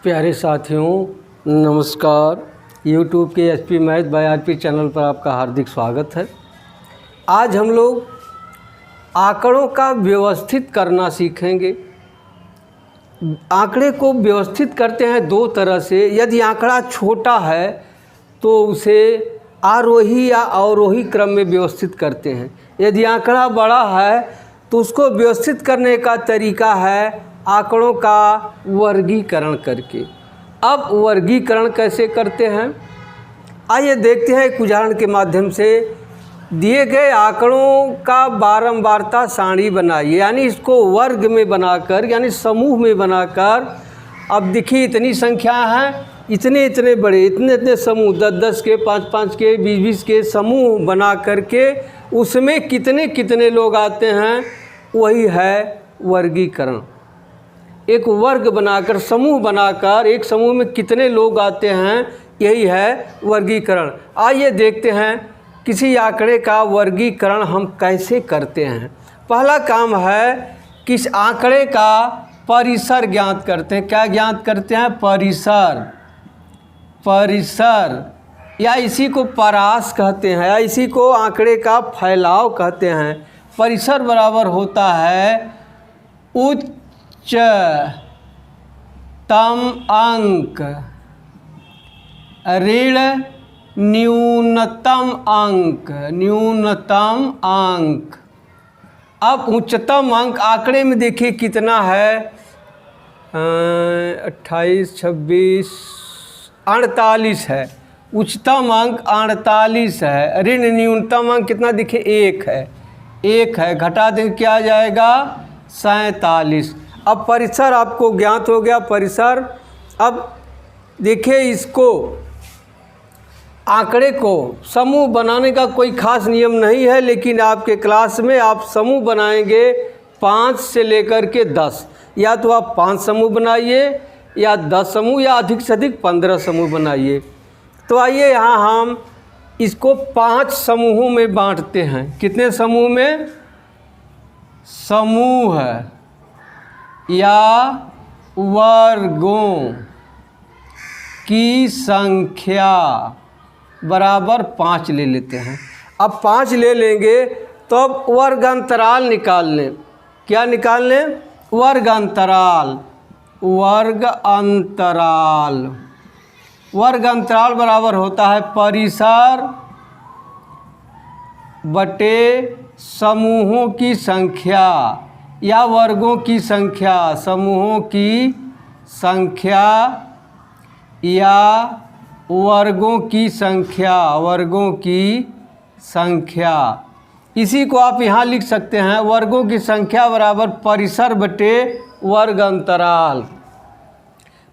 प्यारे साथियों नमस्कार। YouTube के HP math bye RP channel पर आपका हार्दिक स्वागत है। आज हम लोग आंकड़ों का व्यवस्थित करना सीखेंगे। आंकड़े को व्यवस्थित करते हैं दो तरह से। यदि आंकड़ा छोटा है तो उसे आरोही या अवरोही क्रम में व्यवस्थित करते हैं। यदि आंकड़ा बड़ा है तो उसको व्यवस्थित करने का तरीका है आंकड़ों का वर्गीकरण करके। अब वर्गीकरण कैसे करते हैं, आइए देखते हैं एक उदाहरण के माध्यम से। दिए गए आंकड़ों का बारंबारता सारणी बनाइए, यानी इसको वर्ग में बनाकर यानी समूह में बनाकर। अब देखिए इतनी संख्या है, इतने इतने बड़े इतने इतने समूह 10-10 के 5-5 के 20-20 के समूह बना करके उसमें कितने कितने लोग आते हैं, वही है वर्गीकरण। एक वर्ग बनाकर समूह बनाकर एक समूह में कितने लोग आते हैं, यही है वर्गीकरण। आइए देखते हैं किसी आंकड़े का वर्गीकरण हम कैसे करते हैं। पहला काम है किस आंकड़े का परिसर ज्ञात करते हैं। क्या ज्ञात करते हैं? परिसर या इसी को परास कहते हैं, या इसी को आंकड़े का फैलाव कहते हैं। परिसर बराबर होता है उच्चतम अंक ऋण न्यूनतम अंक। अब उच्चतम अंक आंकड़े में देखिए कितना है, 28, 26, 48 है। उच्चतम अंक 48 है। ऋण न्यूनतम अंक कितना देखिए 1 है। घटा दें क्या आ जाएगा 47। अब परिसर आपको ज्ञात हो गया परिसर। अब देखिए इसको आंकड़े को समूह बनाने का कोई खास नियम नहीं है, लेकिन आपके क्लास में आप समूह बनाएंगे 5 से लेकर के 10। या तो आप 5 समूह बनाइए या 10 समूह या अधिक से अधिक 15 समूह बनाइए। तो आइए यहाँ हम इसको 5 समूहों में बांटते हैं। कितने समूह में? समूह या वर्गों की संख्या बराबर 5 ले लेते हैं। अब 5 ले लेंगे तो अब वर्ग अंतराल निकाल लें। क्या निकाल लें? वर्ग अंतराल बराबर होता है परिसर बटे समूहों की संख्या या वर्गों की संख्या। समूहों की संख्या या वर्गों की संख्या। इसी को आप यहाँ लिख सकते हैं, वर्गों की संख्या बराबर परिसर बटे वर्ग अंतराल।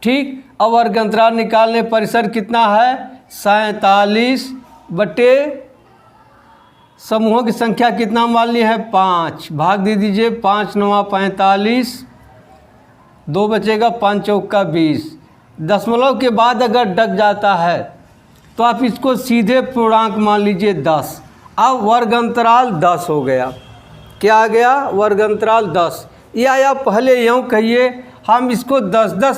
ठीक। अब वर्ग अंतराल निकालने परिसर कितना है 47 बटे समूहों की संख्या कितना मान ली है 5। भाग दे दीजिए 5 9 45, 2 बचेगा 5 चौका 20। दशमलव के बाद अगर डग जाता है तो आप इसको सीधे पूर्णांक मान लीजिए 10। अब वर्ग अंतराल 10 हो गया। क्या आ गया? वर्ग अंतराल 10। या पहले यूँ कहिए, हम इसको 10-10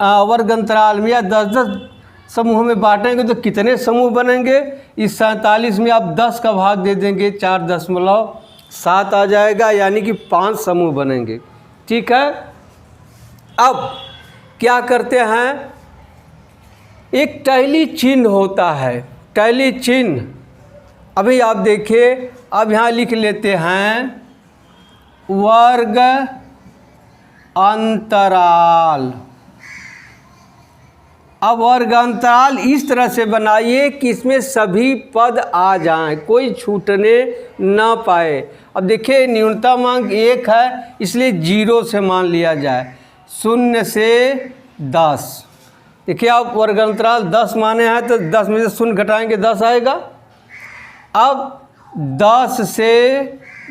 वर्ग अंतराल में या 10-10 समूह में बांटेंगे तो कितने समूह बनेंगे? इस 47 में आप 10 का भाग दे देंगे 4.7 आ जाएगा, यानी कि 5 समूह बनेंगे। ठीक है। अब क्या करते हैं, एक टैली चिन्ह होता है। टैली चिन्ह अभी आप देखिए, अब यहाँ लिख लेते हैं वर्ग अंतराल। अब वर्ग अंतराल इस तरह से बनाइए कि इसमें सभी पद आ जाएं, कोई छूटने ना पाए। अब देखिए न्यूनतम अंक 1 है, इसलिए 0 से मान लिया जाए। 0 से 10। देखिए आप वर्ग अंतराल 10 माने हैं तो 10 में से 0 घटाएंगे 10 आएगा। अब 10 से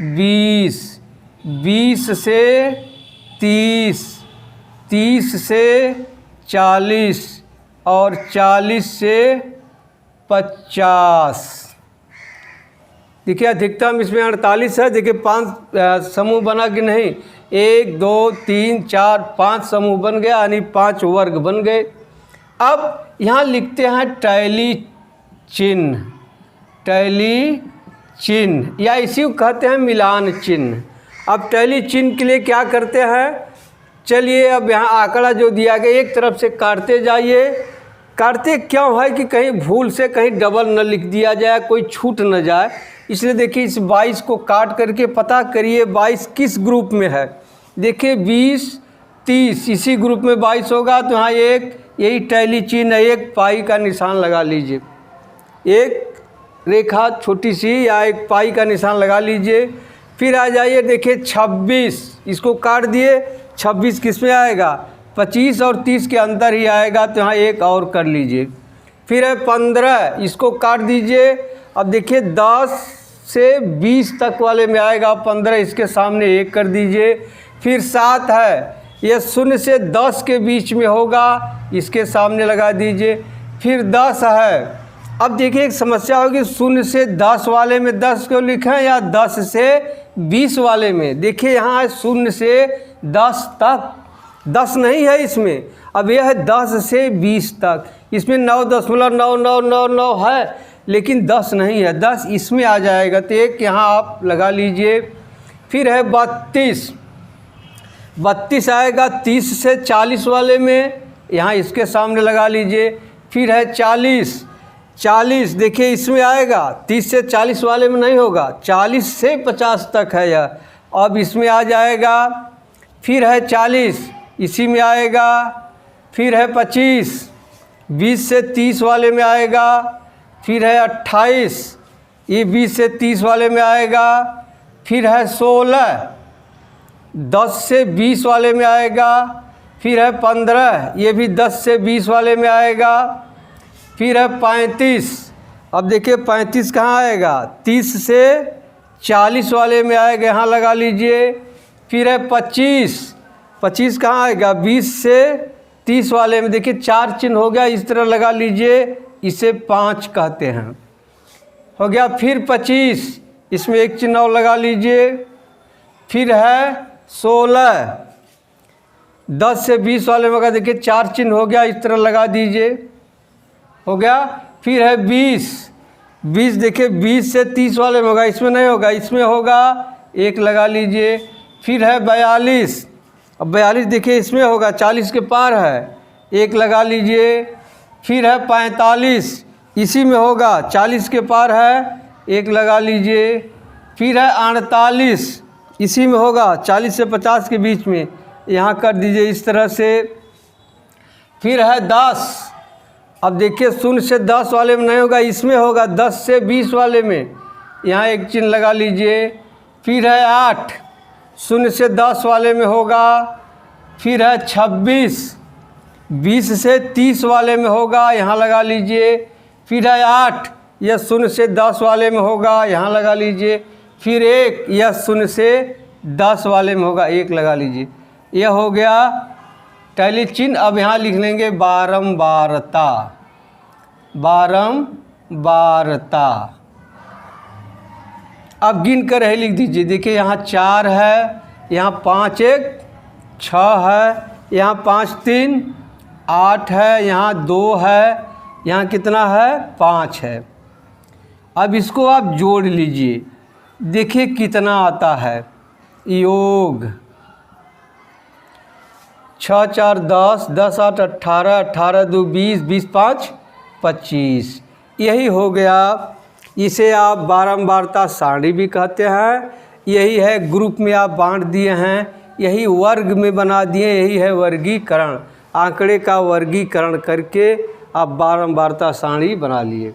20, 20 से 30, 30 से 40 और 40 से 50। देखिए अधिकतम इसमें 48 है। देखिए 5 समूह बना कि नहीं, 1 2 3 4 5 समूह बन गया, यानी 5 वर्ग बन गए। अब यहाँ लिखते हैं टैली चिन्ह, टैली चिन्ह या इसी को कहते हैं मिलान चिन्ह। अब टैली चिन्ह के लिए क्या करते हैं, चलिए अब यहाँ आंकड़ा जो दिया गया एक तरफ से काटते जाइए। काटते क्यों है कि कहीं भूल से कहीं डबल न लिख दिया जाए, कोई छूट न जाए, इसलिए देखिए इस 22 को काट करके पता करिए 22 किस ग्रुप में है। देखिए 20 30 इसी ग्रुप में 22 होगा, तो यहाँ एक यही टैली चिन्ह है, एक पाई का निशान लगा लीजिए, एक रेखा छोटी सी या एक पाई का निशान लगा लीजिए। फिर आ जाइए, देखिए 26 इसको काट दिए, 26 किस में आएगा, 25 और 30 के अंदर ही आएगा, तो यहाँ एक और कर लीजिए। फिर है 15 इसको काट दीजिए। अब देखिए 10 से 20 तक वाले में आएगा 15, इसके सामने एक कर दीजिए। फिर 7 है, यह 0 से 10 के बीच में होगा, इसके सामने लगा दीजिए। फिर 10 है, अब देखिए एक समस्या होगी, 0 से 10 वाले में 10 को लिखें या 10 से 20 वाले में। देखिए यहाँ है 0 से 10 तक, 10 नहीं है इसमें, अब यह है 10 से 20 तक, इसमें 9.99999 है, लेकिन 10 नहीं है, 10 इसमें आ जाएगा, तो एक यहाँ आप लगा लीजिए। फिर है 32 आएगा 30 से 40 वाले में, यहाँ इसके सामने लगा लीजिए। फिर है 40 देखिए इसमें आएगा, 30 से 40 वाले में नहीं होगा, 40 से 50 तक है यह, अब इसमें आ जाएगा। फिर है 40 इसी में आएगा। फिर है 25 20 से 30 वाले में आएगा। फिर है 28 ये 20 से 30 वाले में आएगा। फिर है 16 10 से 20 वाले में आएगा। फिर है 15 ये भी 10 से 20 वाले में आएगा। फिर है 35, अब देखिए 35 कहाँ आएगा, 30 से 40 वाले में आएगा, यहाँ लगा लीजिए। फिर है 25 कहाँ आएगा, 20 से 30 वाले में, देखिए 4 चिन्ह हो गया, इस तरह लगा लीजिए, इसे 5 कहते हैं, हो गया। फिर 25 इसमें एक चिन्ह और लगा लीजिए। फिर है 16 10 से 20 वाले में होगा, देखिए 4 चिन्ह हो गया, इस तरह लगा दीजिए, हो गया। फिर है 20 देखिए 20 से 30 वाले में होगा, इसमें नहीं होगा, इसमें होगा, एक लगा लीजिए। फिर है 42, अब 42 देखिए इसमें होगा, 40 के पार है, एक लगा लीजिए। फिर है 45 इसी में होगा, 40 के पार है, एक लगा लीजिए। फिर है 48 इसी में होगा, 40 से 50 के बीच में, यहाँ कर दीजिए इस तरह से। फिर है 10, अब देखिए 0 से 10 वाले में नहीं होगा, इसमें होगा, 10 से 20 वाले में, यहाँ एक चिन्ह लगा लीजिए। फिर है 8 0 से 10 वाले में होगा। फिर है 26 20 से 30 वाले में होगा, यहाँ लगा लीजिए। फिर है 8 यह 0 से 10 वाले में होगा, यहाँ लगा लीजिए। फिर 1 यह 0 से 10 वाले में होगा, एक लगा लीजिए। यह हो गया टैली चिन्ह। अब यहाँ लिख लेंगे बारंबारता, बारंबारता। अब गिन कर है लिख दीजिए, देखिए यहाँ 4 है, यहाँ 5 1 6 है, यहाँ 5 3 8 है, यहाँ 2 है, यहाँ कितना है 5 है। अब इसको आप जोड़ लीजिए, देखिए कितना आता है। योग 6 4 10 10 8 18 18 2 20 20 5 25, यही हो गया। इसे आप बारंबारता सारणी भी कहते हैं। यही है ग्रुप में आप बांट दिए हैं, यही वर्ग में बना दिए, यही है वर्गीकरण। आंकड़े का वर्गीकरण करके आप बारंबारता सारणी बना लिए।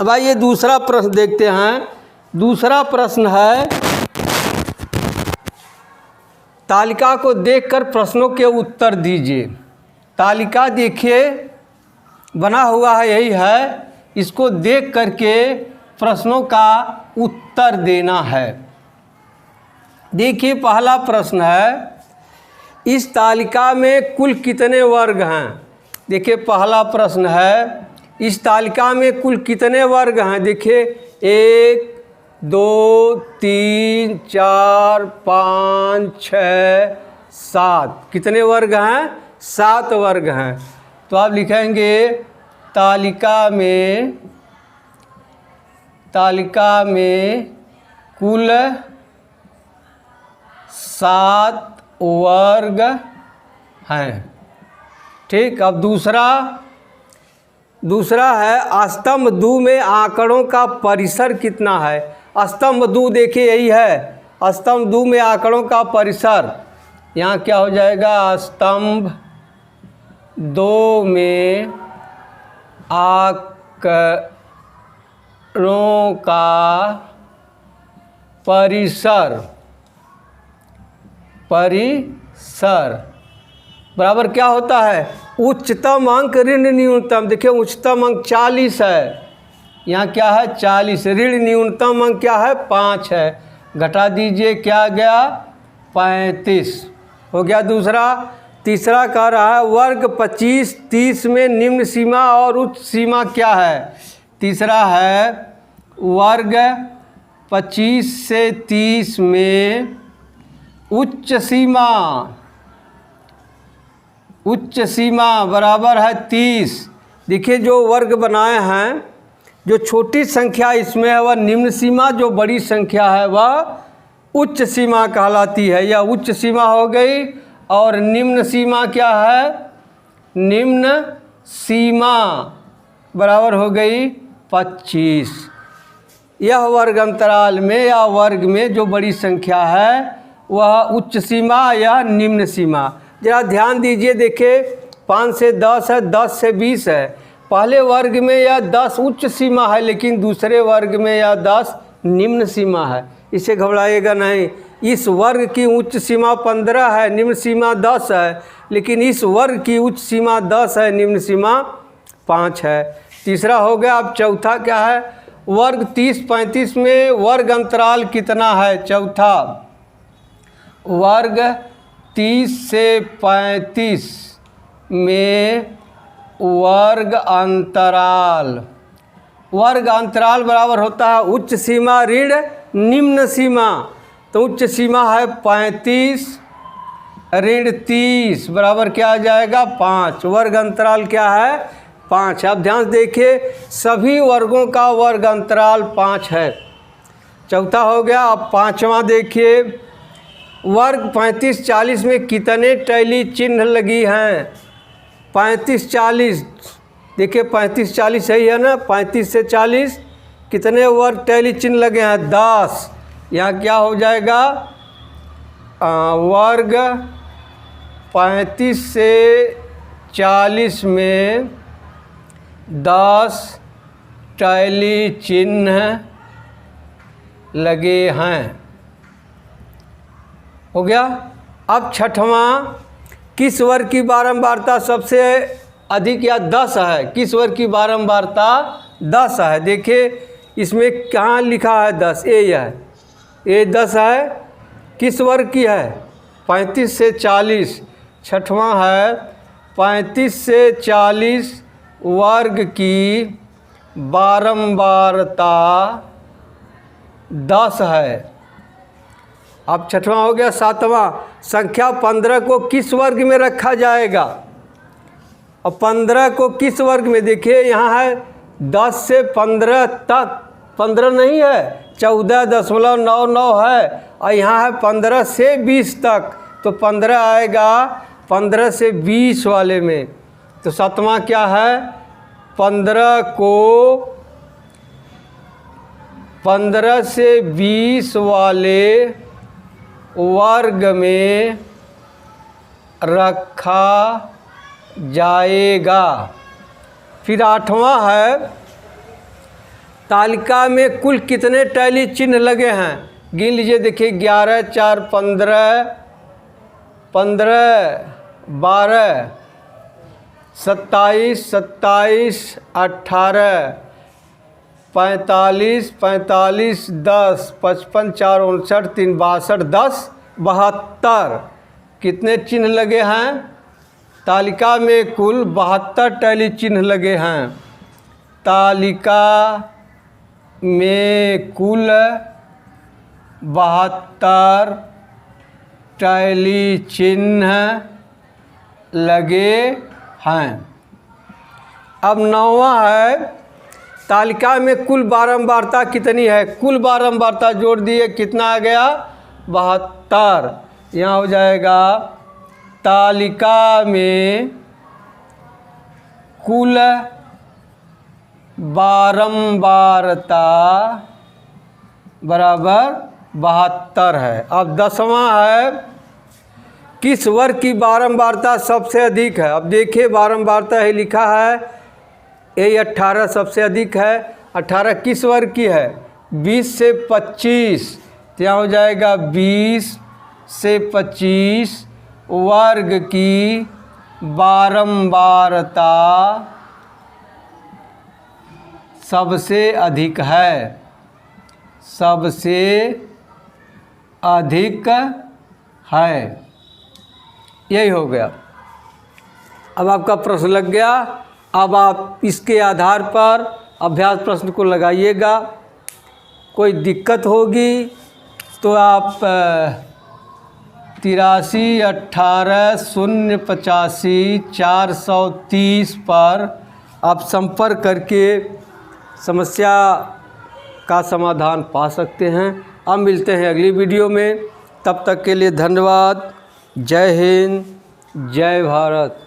अब आइए दूसरा प्रश्न देखते हैं। दूसरा प्रश्न है, तालिका को देखकर प्रश्नों के उत्तर दीजिए। तालिका देखिए बना हुआ है, यही है, इसको देख करके प्रश्नों का उत्तर देना है। देखिए पहला प्रश्न है, इस तालिका में कुल कितने वर्ग हैं। देखिए पहला प्रश्न है, इस तालिका में कुल कितने वर्ग हैं। देखिए 1 2 3 4 5 6 7 कितने वर्ग हैं? 7 वर्ग हैं। तो आप लिखेंगे तालिका में कुल 7 वर्ग हैं। ठीक, अब दूसरा है स्तंभ 2 में आंकड़ों का परिसर कितना है। स्तंभ 2 देखिए यही है, स्तंभ 2 में आंकड़ों का परिसर। यहाँ क्या हो जाएगा? स्तंभ 2 में आंकड़ों का परिसर बराबर क्या होता है? उच्चतम अंक ऋण न्यूनतम। देखिए उच्चतम अंक 40 है, यहाँ क्या है? 40। ऋण न्यूनतम अंक क्या है? 5 है। घटा दीजिए, क्या आ गया? 35 हो गया दूसरा। तीसरा कह रहा है वर्ग 25 30 में निम्न सीमा और उच्च सीमा क्या है? तीसरा है वर्ग 25 से 30 में उच्च सीमा बराबर है 30। देखिए जो वर्ग बनाए हैं, जो छोटी संख्या इसमें है वह निम्न सीमा, जो बड़ी संख्या है वह उच्च सीमा कहलाती है। यह उच्च सीमा हो गई। और निम्न सीमा क्या है? निम्न सीमा बराबर हो गई 25। यह वर्ग अंतराल में या वर्ग में जो बड़ी संख्या है वह उच्च सीमा या निम्न सीमा। जरा ध्यान दीजिए, देखिए 5 से 10 है, 10 से 20 है। पहले वर्ग में यह 10 उच्च सीमा है, लेकिन दूसरे वर्ग में यह 10 निम्न सीमा है। इसे घबराइएगा नहीं। इस वर्ग की उच्च सीमा 15 है, निम्न सीमा 10 है, लेकिन इस वर्ग की उच्च सीमा 10 है, निम्न सीमा 5 है। तीसरा हो गया। अब चौथा क्या है? वर्ग 30-35 में वर्ग अंतराल कितना है? चौथा वर्ग 30 से 35 में वर्ग अंतराल बराबर होता है उच्च सीमा ऋण निम्न सीमा। तो उच्च सीमा है 35 ऋण 30 बराबर क्या आ जाएगा? 5। वर्ग अंतराल क्या है? 5। अब ध्यान से देखिए, सभी वर्गों का वर्ग अंतराल 5 है। चौथा हो गया। अब पांचवा देखिए, वर्ग 35-40 में कितने टैली चिन्ह लगी हैं? 35-40, देखिए 35-40 सही है ना? 35 से 40 कितने वर्ग टैली चिन्ह लगे हैं? 10। यहाँ क्या हो जाएगा? वर्ग 35 से 40 में 10 टैली चिन्ह लगे हैं। हो गया। अब छठवां, किस वर्ग की बारंबारता सबसे अधिक या 10 है? किस वर्ग की बारंबारता 10 है? देखिए इसमें कहाँ लिखा है 10? ये 10 है। किस वर्ग की है? 35 से 40। छठवां है 35 से 40 वर्ग की बारंबारता 10 है। अब छठवां हो गया। सातवां, संख्या 15 को किस वर्ग में रखा जाएगा? अब 15 को किस वर्ग में? देखिए यहाँ है 10 से 15 तक, 15 नहीं है, 14.99 है। और यहाँ है 15 से 20 तक, तो 15 आएगा 15 से 20 वाले में। तो सातवां क्या है? 15 को 15 से 20 वाले वर्ग में रखा जाएगा। फिर आठवां है, तालिका में कुल कितने टैली चिन्ह लगे हैं? गिन लीजिए। देखिए 11 4 15 15 12 27 27 18 45 45 10 55 4 59 3 62 10 72 कितने चिन्ह लगे हैं? तालिका में कुल 72 टैली चिन्ह लगे हैं। तालिका में कुल 72 टैली चिन्ह लगे हैं। अब 9वां है, तालिका में कुल बारंबारता कितनी है? कुल बारंबारता जोड़ दिए, कितना आ गया? 72। यहाँ हो जाएगा तालिका में कुल बारंबारता बराबर 72 है। अब 10वां है, किस वर्ग की बारंबारता सबसे अधिक है? अब देखिए बारंबारता है लिखा है, ये 18 सबसे अधिक है। 18 किस वर्ग की है? 20 से 25, तो यहाँ हो जाएगा 20 से 25 वर्ग की बारंबारता सबसे अधिक है, सबसे अधिक है। यही हो गया। अब आपका प्रश्न लग गया। अब आप इसके आधार पर अभ्यास प्रश्न को लगाइएगा। कोई दिक्कत होगी तो आप 83 18 085 430 पर आप संपर्क करके समस्या का समाधान पा सकते हैं। अब मिलते हैं अगली वीडियो में, तब तक के लिए धन्यवाद। जय हिंद, जय भारत।